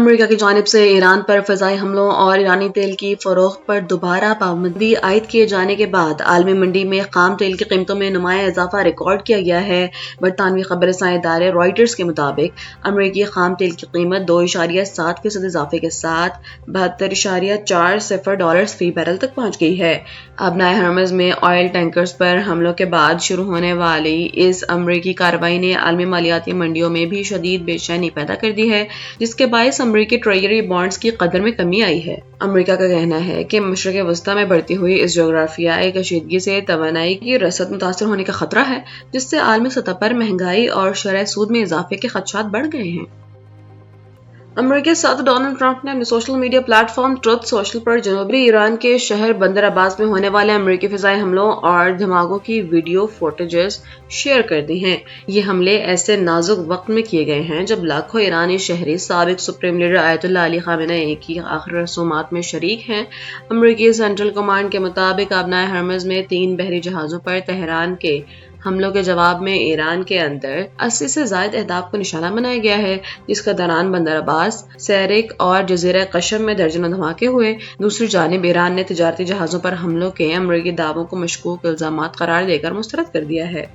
امریکہ کی جانب سے ایران پر فضائی حملوں اور ایرانی تیل کی فروخت پر دوبارہ پابندی عائد کیے جانے کے بعد عالمی منڈی میں خام تیل کی قیمتوں میں نمایاں اضافہ ریکارڈ کیا گیا ہے۔ برطانوی خبر رساں ادارے رائٹرز کے مطابق امریکی خام تیل کی قیمت 2.7% اضافے کے ساتھ $72.40 فی بیرل تک پہنچ گئی ہے۔ ابنائے ہرمز میں آئل ٹینکرز پر حملوں کے بعد شروع ہونے والی اس امریکی کارروائی نے عالمی مالیاتی منڈیوں میں بھی شدید بے چینی پیدا کر دی ہے، جس کے باعث امریکی ٹریجری بانڈز کی قدر میں کمی آئی ہے۔ امریکہ کا کہنا ہے کہ مشرق وسطی میں بڑھتی ہوئی اس جغرافیائی کشیدگی سے توانائی کی رسد متاثر ہونے کا خطرہ ہے، جس سے عالمی سطح پر مہنگائی اور شرح سود میں اضافے کے خدشات بڑھ گئے ہیں۔ امریکی صدر ڈونلڈ ٹرمپ نے اپنے social media platform truth social پر جنوبی ایران کے شہر بندر عباس میں ہونے والے امریکی فضائی حملوں اور دھماکوں کی ویڈیو فوٹیجز شیئر کر دی ہیں۔ یہ حملے ایسے نازک وقت میں کیے گئے ہیں جب لاکھوں ایرانی شہری سابق سپریم لیڈر آیت اللہ علی خامنئی کی آخری رسومات میں شریک ہیں۔ امریکی سینٹرل کمانڈ کے مطابق ابنائے ہرمز میں 3 بحری جہازوں پر تہران کے حملوں کے جواب میں ایران کے اندر 80 سے زائد اہداف کو نشانہ بنایا گیا ہے، جس کے دوران بندر عباس، سیرک اور جزیرہ قشم میں درجنوں دھماکے ہوئے۔ دوسری جانب ایران نے تجارتی جہازوں پر حملوں کے امریکی دعووں کو مشکوک الزامات قرار دے کر مسترد کر دیا ہے۔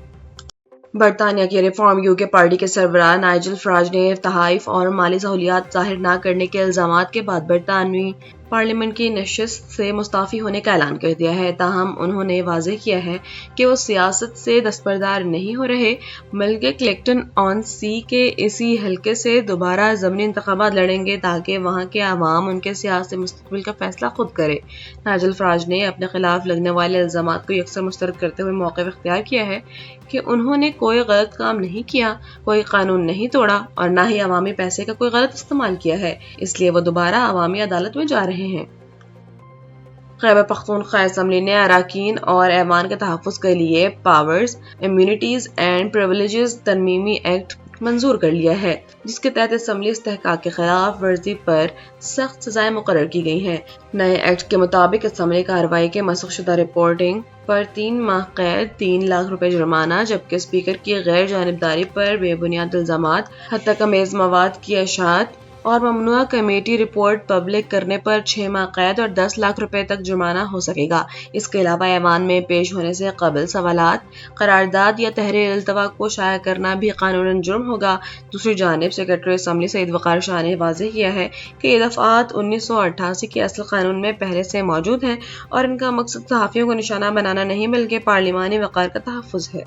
برطانیہ کی ریفارم یوکے پارٹی کے سربراہ نائجل فراج نے تحائف اور مالی سہولیات ظاہر نہ کرنے کے الزامات کے بعد برطانوی پارلیمنٹ کی نشست سے مستعفی ہونے کا اعلان کر دیا ہے۔ تاہم انہوں نے واضح کیا ہے کہ وہ سیاست سے دستبردار نہیں ہو رہے، بلکہ کلیگٹن آن سی کے اسی حلقے سے دوبارہ ضمنی انتخابات لڑیں گے تاکہ وہاں کے عوام ان کے سیاسی مستقبل کا فیصلہ خود کرے۔ نائجل فراج نے اپنے خلاف لگنے والے الزامات کو یکسر مسترد کرتے ہوئے موقف اختیار کیا ہے کہ انہوں نے کوئی غلط کام نہیں کیا، کوئی قانون نہیں توڑا اور نہ ہی عوامی پیسے کا کوئی غلط استعمال کیا ہے، اس لیے وہ دوبارہ عوامی عدالت میں جا رہے ہیں۔ خیبر پختونخوا اسمبلی نے اراکین اور ایوان کے تحفظ کے لیے پاورز، امیونٹیز اینڈ پریویلیجز ترمیمی ایکٹ منظور کر لیا ہے، جس کے تحت اسمبلی استحقاق کی خلاف ورزی پر سخت سزائیں مقرر کی گئی ہیں۔ نئے ایکٹ کے مطابق اسمبلی کارروائی کے مسخ شدہ رپورٹنگ پر 3 ماہ قید، 3 لاکھ روپے جرمانہ، جبکہ اسپیکر کی غیر جانبداری پر بے بنیاد الزامات، ہتک مواد کی اشاعت اور ممنوعہ کمیٹی رپورٹ پبلک کرنے پر 6 ماہ قید اور 10 لاکھ روپے تک جرمانہ ہو سکے گا۔ اس کے علاوہ ایوان میں پیش ہونے سے قبل سوالات، قرارداد یا تحریر التوا کو شائع کرنا بھی قانوناً جرم ہوگا۔ دوسری جانب سیکرٹری اسمبلی سعید وقار شاہ نے واضح کیا ہے کہ یہ دفعات 1988 کے اصل قانون میں پہلے سے موجود ہیں اور ان کا مقصد صحافیوں کو نشانہ بنانا نہیں بلکہ پارلیمانی وقار کا تحفظ ہے۔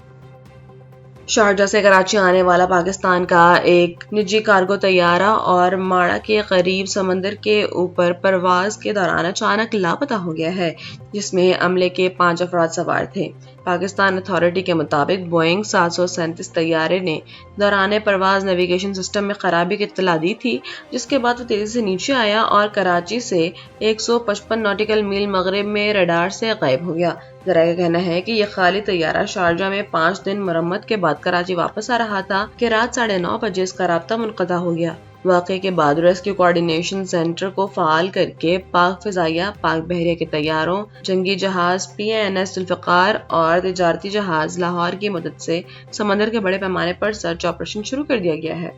شارجہ سے کراچی آنے والا پاکستان کا ایک نجی کارگو طیارہ اور ماڑا کے قریب سمندر کے اوپر پرواز کے دوران اچانک لاپتہ ہو گیا ہے، جس میں عملے کے 5 افراد سوار تھے۔ پاکستان اتھارٹی کے مطابق بوئنگ 737 طیارے نے دوران پرواز نیویگیشن سسٹم میں خرابی کی اطلاع دی تھی، جس کے بعد وہ تیزی سے نیچے آیا اور کراچی سے 155 ناٹیکل میل مغرب میں ریڈار سے غائب ہو گیا۔ ذرائع کا کہنا ہے کہ یہ خالی طیارہ شارجہ میں 5 دن مرمت کے بعد کراچی واپس آ رہا تھا کہ رات 9:30 بجے اس کا رابطہ منقطع ہو گیا۔ واقعے کے بعد ریسکیو کوارڈینیشن سینٹر کو فعال کر کے پاک فضائیہ، پاک بحریہ کے طیاروں، جنگی جہاز PNS ذوالفقار اور تجارتی جہاز لاہور کی مدد سے سمندر کے بڑے پیمانے پر سرچ آپریشن شروع کر دیا گیا ہے۔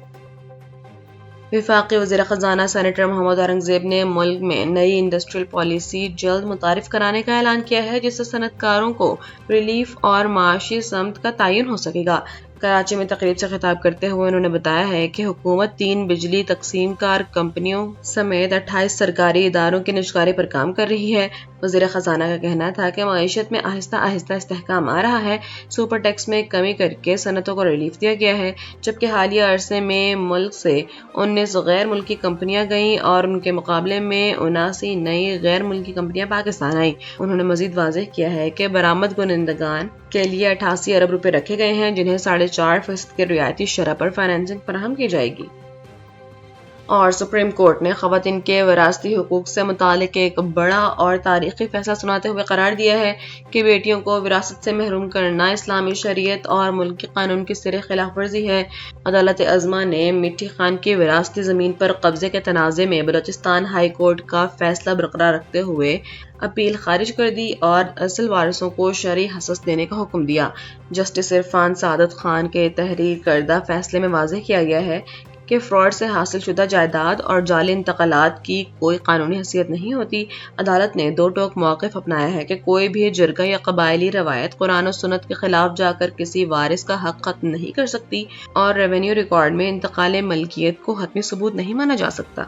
وفاقی وزیر خزانہ سینیٹر محمد اورنگزیب نے ملک میں نئی انڈسٹریل پالیسی جلد متعارف کرانے کا اعلان کیا ہے، جس سے صنعت کاروں کو ریلیف اور معاشی سمت کا تعین ہو سکے گا۔ کراچی میں تقریب سے خطاب کرتے ہوئے انہوں نے بتایا ہے کہ حکومت 3 بجلی تقسیم کار کمپنیوں سمیت 28 سرکاری اداروں کی نجکاری پر کام کر رہی ہے۔ وزیر خزانہ کا کہنا تھا کہ معیشت میں آہستہ آہستہ استحکام آ رہا ہے، سپر ٹیکس میں کمی کر کے صنعتوں کو ریلیف دیا گیا ہے، جبکہ حالیہ عرصے میں ملک سے 19 غیر ملکی کمپنیاں گئیں اور ان کے مقابلے میں 79 نئی غیر ملکی کمپنیاں پاکستان آئیں۔ انہوں نے مزید واضح کیا ہے کہ برآمد کنندگان کے لیے 88 ارب روپے رکھے گئے ہیں، جنہیں 4.5% کے رعایتی شرح پر فائننسنگ فراہم کی جائے گی۔ اور سپریم کورٹ نے خواتین کے وراثتی حقوق سے متعلق ایک بڑا اور تاریخی فیصلہ سناتے ہوئے قرار دیا ہے کہ بیٹیوں کو وراثت سے محروم کرنا اسلامی شریعت اور ملکی قانون کی سرِ خلاف ورزی ہے۔ عدالت عظمیٰ نے مٹھی خان کی وراثتی زمین پر قبضے کے تنازع میں بلوچستان ہائی کورٹ کا فیصلہ برقرار رکھتے ہوئے اپیل خارج کر دی اور اصل وارثوں کو شرعی حصص دینے کا حکم دیا۔ جسٹس عرفان سعادت خان کے تحریر کردہ فیصلے میں واضح کیا گیا ہے کہ فراڈ سے حاصل شدہ جائیداد اور جعلی انتقالات کی کوئی قانونی حیثیت نہیں ہوتی۔ عدالت نے دو ٹوک موقف اپنایا ہے کہ کوئی بھی جرگہ یا قبائلی روایت قرآن و سنت کے خلاف جا کر کسی وارث کا حق ختم نہیں کر سکتی اور ریونیو ریکارڈ میں انتقال ملکیت کو حتمی ثبوت نہیں مانا جا سکتا۔